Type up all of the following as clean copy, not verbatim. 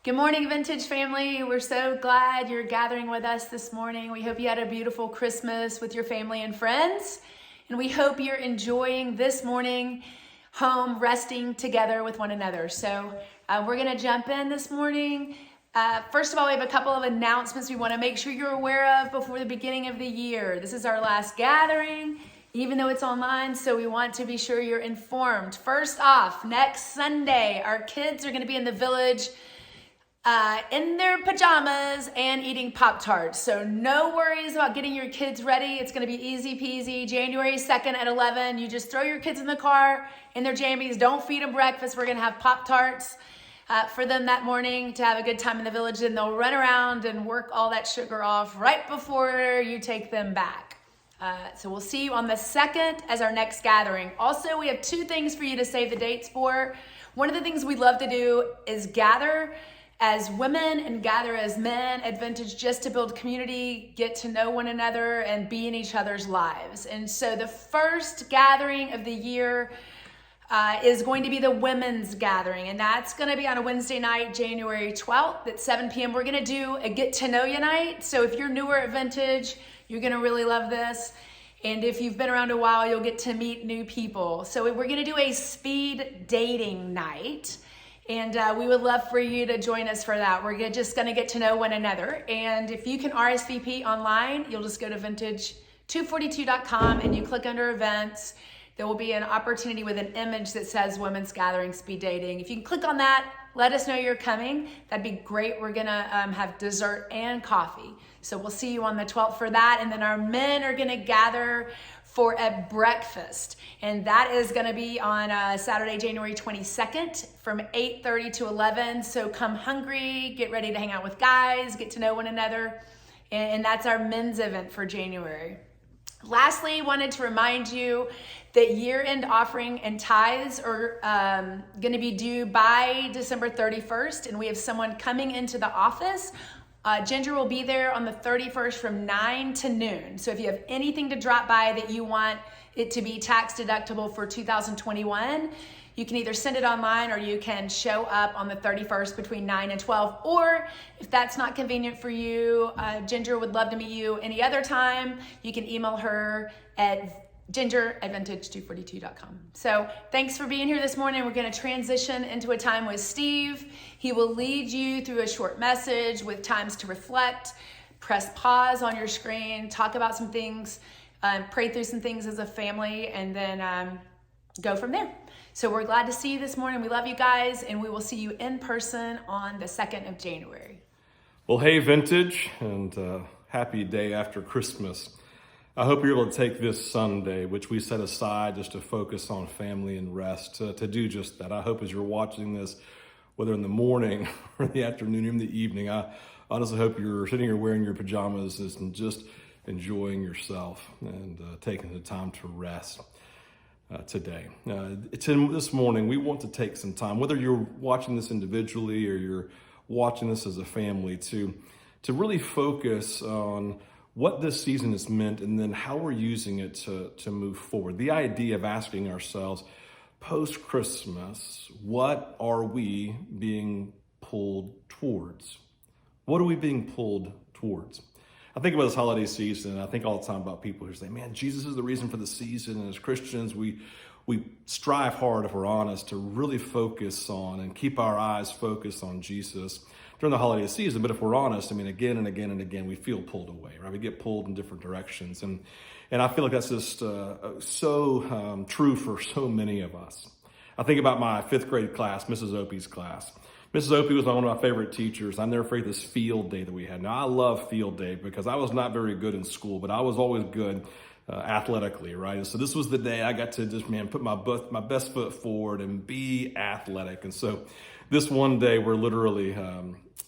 Good morning, Vintage family. We're so glad you're gathering with us this morning. We hope you had a beautiful Christmas with your family and friends. And we hope you're enjoying this morning home, resting together with one another. So we're going to jump in this morning. First of all, we have a couple of announcements we want to make sure you're aware of before the beginning of the year. This is our last gathering, even though it's online, so we want to be sure you're informed. First off, next Sunday, our kids are going to be in the village in their pajamas and eating Pop-Tarts. So no worries about getting your kids ready. It's going to be easy peasy. January 2nd at 11. You just throw your kids in the car in their jammies. Don't feed them breakfast. We're going to have Pop-Tarts for them that morning to have a good time in the village. And they'll run around and work all that sugar off right before you take them back. So we'll see you on the 2nd as our next gathering. Also, we have two things for you to save the dates for. One of the things we love to do is gather as women and gather as men at Vintage just to build community, get to know one another, and be in each other's lives. And so the first gathering of the year is going to be the women's gathering, and that's going to be on a Wednesday night, January 12th at 7 p.m. We're going to do a get to know you night. So if you're newer at Vintage, you're going to really love this. And if you've been around a while, you'll get to meet new people. So we're going to do a speed dating night. And we would love for you to join us for that. We're just going to get to know one another. And if you can RSVP online, you'll just go to vintage242.com and you click under events. There will be an opportunity with an image that says Women's Gathering Speed Dating. If you can click on that, let us know you're coming. That'd be great. We're going to have dessert and coffee. So we'll see you on the 12th for that. And then our men are going to gather for a breakfast. And that is going to be on Saturday, January 22nd from 8:30 to 11. So come hungry, get ready to hang out with guys, get to know one another. And that's our men's event for January. Lastly, wanted to remind you that year-end offering and tithes are going to be due by December 31st. And we have someone coming into the office. Ginger will be there on the 31st from 9 to noon. So if you have anything to drop by that you want it to be tax deductible for 2021, you can either send it online or you can show up on the 31st between 9 and 12. Or if that's not convenient for you, Ginger would love to meet you any other time. You can email her at ginger@vintage242.com. So thanks for being here this morning. We're going to transition into a time with Steve. He will lead you through a short message with times to reflect, press pause on your screen, talk about some things, pray through some things as a family, and then go from there. So we're glad to see you this morning. We love you guys, and we will see you in person on the 2nd of January. Well, hey, Vintage, and happy day after Christmas. I hope you're able to take this Sunday, which we set aside just to focus on family and rest, to do just that. I hope as you're watching this, whether in the morning or the afternoon or in the evening, I honestly hope you're sitting here wearing your pajamas and just enjoying yourself and taking the time to rest today. This morning, we want to take some time, whether you're watching this individually or you're watching this as a family, to really focus on what this season has meant, and then how we're using it to move forward. The idea of asking ourselves, post-Christmas, what are we being pulled towards? What are we being pulled towards? I think about this holiday season, and I think all the time about people who say, man, Jesus is the reason for the season. And as Christians, we strive hard, if we're honest, to really focus on and keep our eyes focused on Jesus during the holiday season. But if we're honest, I mean, again and again and again, we feel pulled away, right? We get pulled in different directions. And I feel like that's just so true for so many of us. I think about my 5th grade class, Mrs. Opie's class. Mrs. Opie was one of my favorite teachers. I'll never forget this field day that we had. Now, I love field day because I was not very good in school, but I was always good athletically, right? And so this was the day I got to just, put my best foot forward and be athletic. And so this one day, we're literally,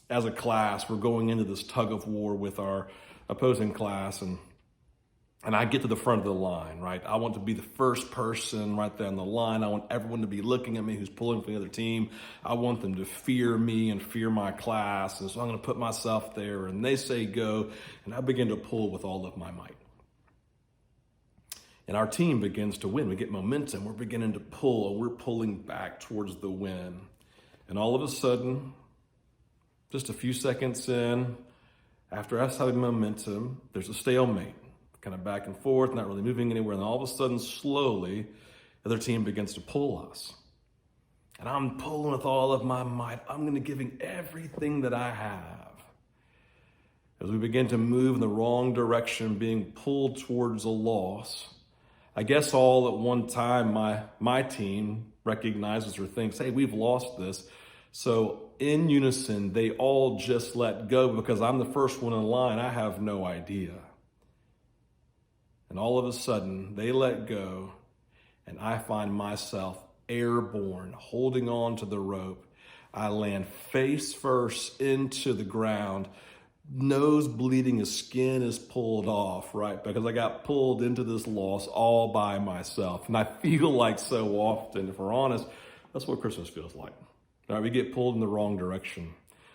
as a class, we're going into this tug of war with our opposing class, and I get to the front of the line, right? I want to be the first person right there on the line. I want everyone to be looking at me who's pulling for the other team. I want them to fear me and fear my class. And so I'm going to put myself there, and they say go, and I begin to pull with all of my might. And our team begins to win. We get momentum. We're beginning to pull, and we're pulling back towards the win. And all of a sudden, just a few seconds in, after us having momentum, there's a stalemate, kind of back and forth, not really moving anywhere. And all of a sudden, slowly, the other team begins to pull us. And I'm pulling with all of my might. I'm going to giving everything that I have. As we begin to move in the wrong direction, being pulled towards a loss, I guess all at one time, my team recognizes or thinks, hey, we've lost this. So in unison, they all just let go because I'm the first one in line. I have no idea. And all of a sudden, they let go, and I find myself airborne, holding on to the rope. I land face first into the ground, nose bleeding, his skin is pulled off, right? Because I got pulled into this loss all by myself. And I feel like so often, if we're honest, that's what Christmas feels like. All right, we get pulled in the wrong direction.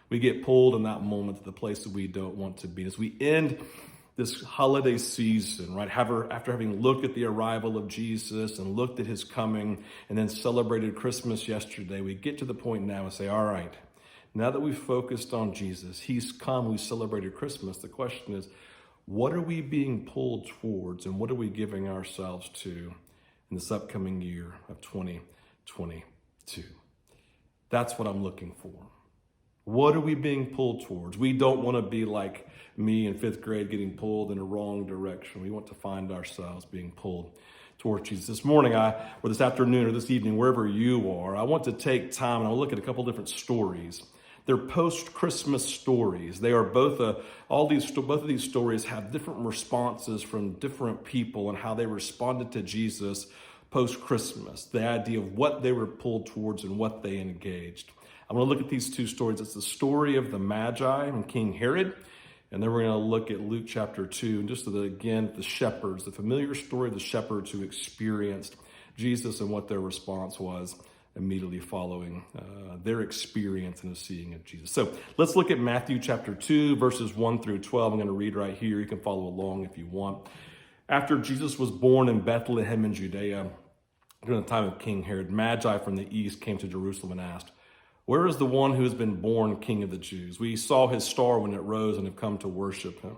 We get pulled in that moment to the place that we don't want to be. As we end this holiday season, right, after having looked at the arrival of Jesus and looked at his coming and then celebrated Christmas yesterday, we get to the point now and say, all right, now that we've focused on Jesus, he's come, we celebrated Christmas. The question is, what are we being pulled towards and what are we giving ourselves to in this upcoming year of 2022? That's what I'm looking for. What are we being pulled towards? We don't want to be like me in fifth grade getting pulled in the wrong direction. We want to find ourselves being pulled towards Jesus. This morning, or this afternoon, or this evening, wherever you are, I want to take time and I'll look at a couple different stories. They're post-Christmas stories. They are both of these stories have different responses from different people and how they responded to Jesus post-Christmas. The idea of what they were pulled towards and what they engaged. I'm going to look at these two stories. It's the story of the Magi and King Herod, and then we're going to look at Luke chapter 2, and just again, the shepherds, the familiar story of the shepherds who experienced Jesus and what their response was immediately following their experience and the seeing of Jesus. So let's look at Matthew chapter 2, verses 1 through 12. I'm going to read right here. You can follow along if you want. After Jesus was born in Bethlehem in Judea, during the time of King Herod, Magi from the east came to Jerusalem and asked, "Where is the one who has been born King of the Jews? We saw his star when it rose and have come to worship him."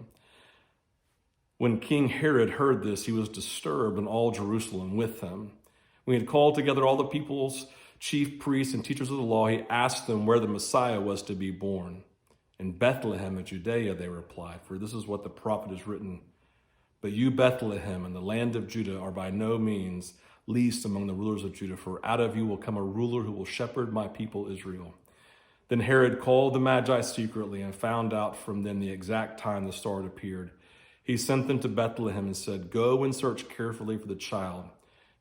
When King Herod heard this, he was disturbed, and all Jerusalem with him. When he had called together all the people's chief priests and teachers of the law, he asked them where the Messiah was to be born. "In Bethlehem of Judea," they replied, "for this is what the prophet has written. But you, Bethlehem, in the land of Judah, are by no means least among the rulers of Judah, for out of you will come a ruler who will shepherd my people Israel." Then Herod called the Magi secretly and found out from them the exact time the star had appeared. He sent them to Bethlehem and said, "Go and search carefully for the child.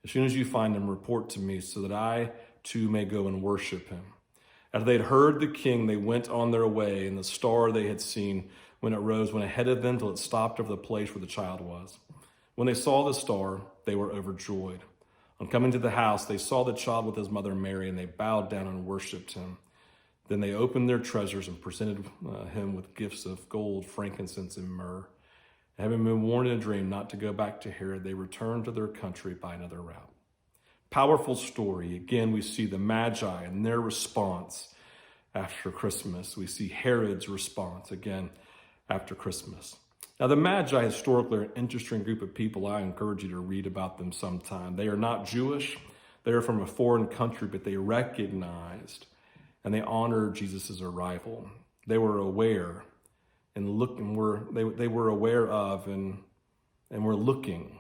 As soon as you find him, report to me so that I too may go and worship him." After they had heard the king, they went on their way, and the star they had seen when it rose went ahead of them till it stopped over the place where the child was. When they saw the star, they were overjoyed. On coming to the house, they saw the child with his mother Mary, and they bowed down and worshipped him. Then they opened their treasures and presented him with gifts of gold, frankincense, and myrrh. And having been warned in a dream not to go back to Herod, they returned to their country by another route. Powerful story. Again, we see the Magi and their response after Christmas. We see Herod's response again after Christmas. Now, the Magi historically are an interesting group of people. I encourage you to read about them sometime. They are not Jewish. They are from a foreign country, but they recognized and they honored Jesus' arrival. They were aware and they were aware of and were looking.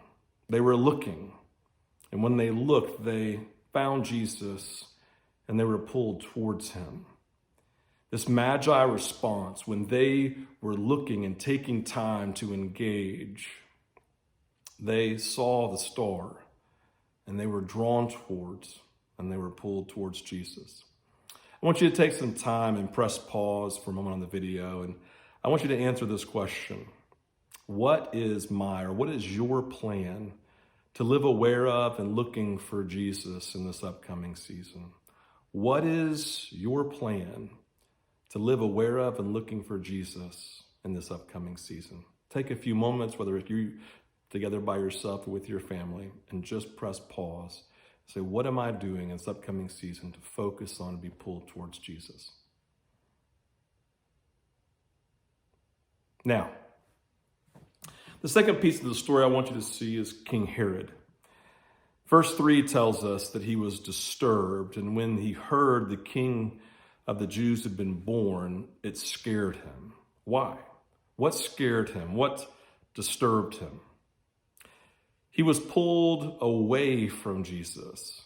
They were looking. And when they looked, they found Jesus and they were pulled towards him. This Magi response, when they were looking and taking time to engage, they saw the star and they were drawn towards and they were pulled towards Jesus. I want you to take some time and press pause for a moment on the video, and I want you to answer this question. What is your plan to live aware of and looking for Jesus in this upcoming season? What is your plan to live aware of and looking for Jesus in this upcoming season? Take a few moments, whether it's you together by yourself or with your family, and just press pause. Say, what am I doing in this upcoming season to focus on and be pulled towards Jesus? Now, the second piece of the story I want you to see is King Herod. Verse 3 tells us that he was disturbed, and when he heard the king of the Jews had been born, it scared him. Why? What scared him? What disturbed him? He was pulled away from Jesus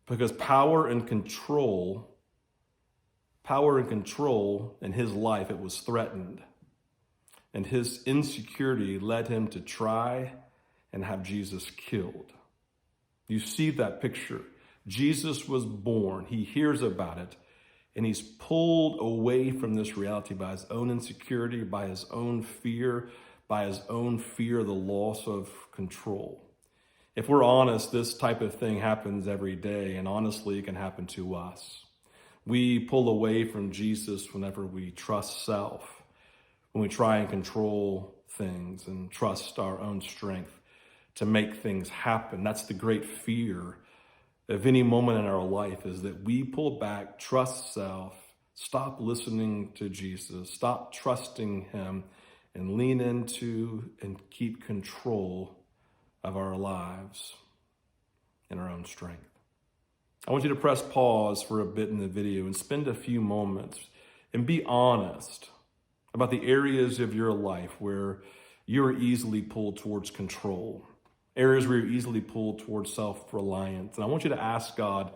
because power and control in his life, it was threatened. And his insecurity led him to try and have Jesus killed. You see that picture. Jesus was born. He hears about it, and he's pulled away from this reality by his own insecurity, by his own fear of the loss of control. If we're honest, this type of thing happens every day, and honestly, it can happen to us. We pull away from Jesus whenever we trust self, when we try and control things and trust our own strength to make things happen. That's the great fear of any moment in our life, is that we pull back, trust self, stop listening to Jesus, stop trusting him, and lean into and keep control of our lives in our own strength. I want you to press pause for a bit in the video and spend a few moments and be honest about the areas of your life where you're easily pulled towards control, areas where you're easily pulled towards self-reliance. And I want you to ask God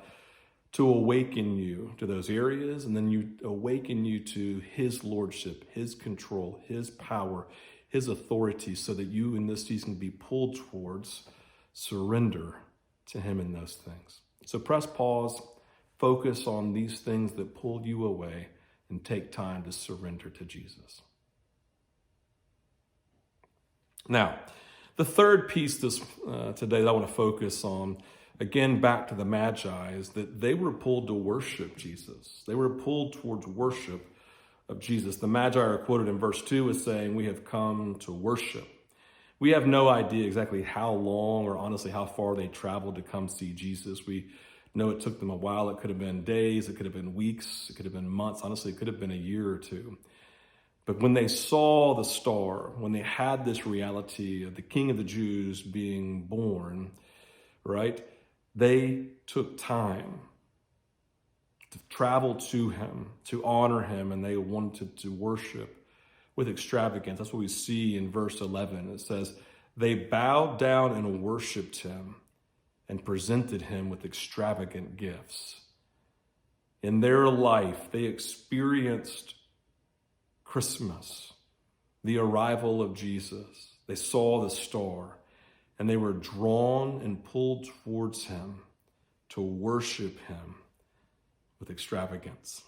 to awaken you to those areas, and then awaken you to his lordship, his control, his power, his authority, so that you in this season can be pulled towards surrender to him in those things. So press pause, focus on these things that pull you away, and take time to surrender to Jesus. Now, the third piece today that I want to focus on, again, back to the Magi, is that they were pulled to worship Jesus. They were pulled towards worship of Jesus. The Magi are quoted in verse 2 as saying, "We have come to worship." We have no idea exactly how long or honestly how far they traveled to come see Jesus. We know it took them a while. It could have been days, it could have been weeks, it could have been months. Honestly, it could have been a year or two. But when they saw the star, when they had this reality of the King of the Jews being born, right, they took time to travel to him, to honor him, and they wanted to worship with extravagance. That's what we see in verse 11. It says, they bowed down and worshiped him and presented him with extravagant gifts. In their life, they experienced Christmas, the arrival of Jesus. They saw the star, and they were drawn and pulled towards him to worship him with extravagance,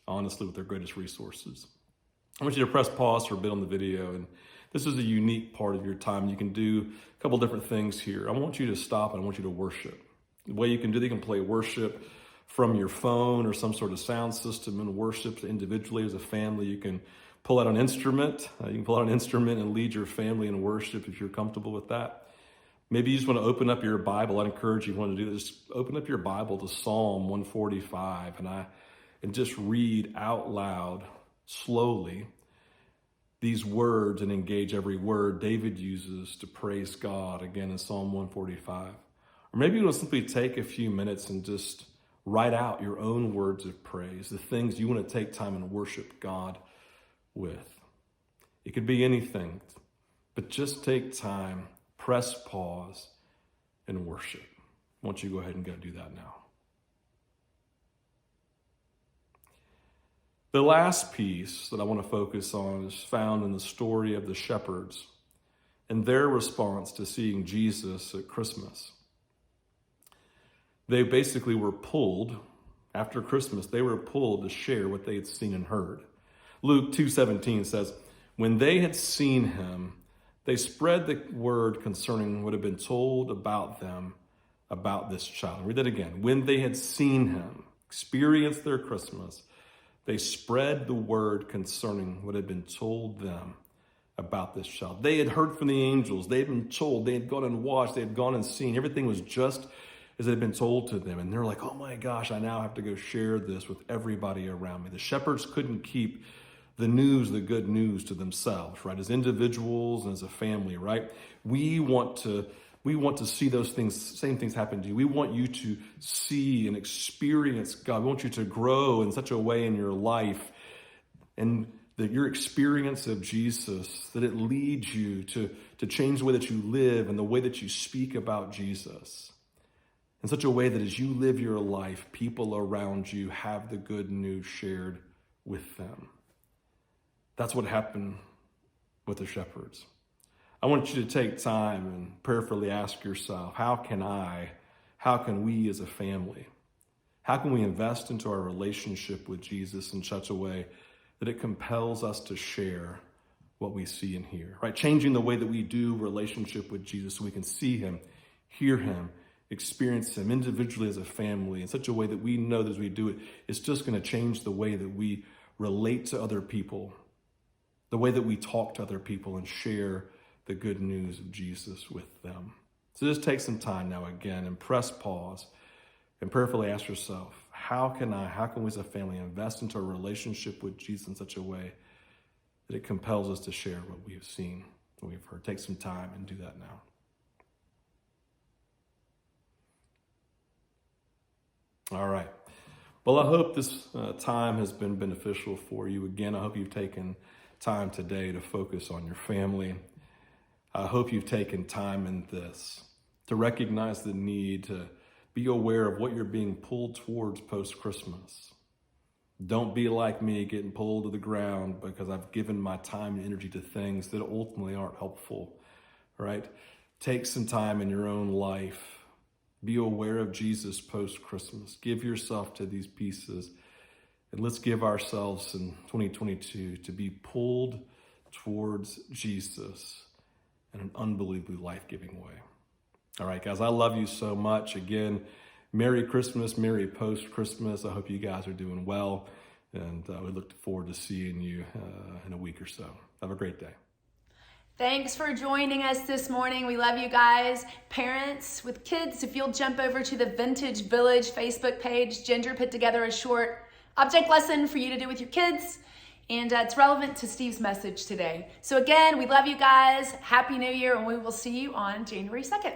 honestly, with their greatest resources. I want you to press pause for a bit on the video, and this is a unique part of your time. You can do a couple different things here. I want you to stop and I want you to worship. The way you can do that, you can play worship from your phone or some sort of sound system and worship individually as a family. You can pull out an instrument. And lead your family in worship if you're comfortable with that. Maybe you just want to open up your Bible. I'd encourage you, if you want to do this, just open up your Bible to Psalm 145 and just read out loud, slowly, these words and engage every word David uses to praise God, again in Psalm 145. Or maybe you want to simply take a few minutes and just write out your own words of praise, the things you want to take time and worship God with. It could be anything, but just take time, press pause, and worship. Why don't you go ahead and go do that now? The last piece that I want to focus on is found in the story of the shepherds and their response to seeing Jesus at Christmas. They basically were pulled, after Christmas, they were pulled to share what they had seen and heard. Luke 2:17 says, when they had seen him, they spread the word concerning what had been told about them about this child. Read that again. When they had seen him, experienced their Christmas, they spread the word concerning what had been told them about this child. They had heard from the angels. They had been told. They had gone and watched. They had gone and seen. Everything was just as it had been told to them. And they're like, oh my gosh, I now have to go share this with everybody around me. The shepherds couldn't keep the news, the good news to themselves, right? As individuals and as a family, right? We want to see those things, same things happen to you. We want you to see and experience God. We want you to grow in such a way in your life and that your experience of Jesus, that it leads you to change the way that you live and the way that you speak about Jesus in such a way that as you live your life, people around you have the good news shared with them. That's what happened with the shepherds. I want you to take time and prayerfully ask yourself, how can we as a family, how can we invest into our relationship with Jesus in such a way that it compels us to share what we see and hear, right? Changing the way that we do relationship with Jesus so we can see him, hear him, experience him individually as a family in such a way that we know that as we do it, it's just going to change the way that we relate to other people, the way that we talk to other people and share the good news of Jesus with them. So just take some time now again and press pause and prayerfully ask yourself, how can we as a family invest into a relationship with Jesus in such a way that it compels us to share what we have seen, what we've heard? Take some time and do that now. All right. Well, I hope this time has been beneficial for you. Again, I hope you've taken time today to focus on your family. I hope you've taken time in this to recognize the need to be aware of what you're being pulled towards post-Christmas. Don't be like me, getting pulled to the ground because I've given my time and energy to things that ultimately aren't helpful, right? Take some time in your own life. Be aware of Jesus post-Christmas. Give yourself to these pieces. And let's give ourselves in 2022 to be pulled towards Jesus in an unbelievably life-giving way. All right, guys, I love you so much. Again, Merry Christmas, Merry post-Christmas. I hope you guys are doing well, and we look forward to seeing you in a week or so. Have a great day. Thanks for joining us this morning. We love you guys. Parents with kids, if you'll jump over to the Vintage Village Facebook page, Ginger put together a short object lesson for you to do with your kids. And it's relevant to Steve's message today. So again, we love you guys. Happy New Year, and we will see you on January 2nd.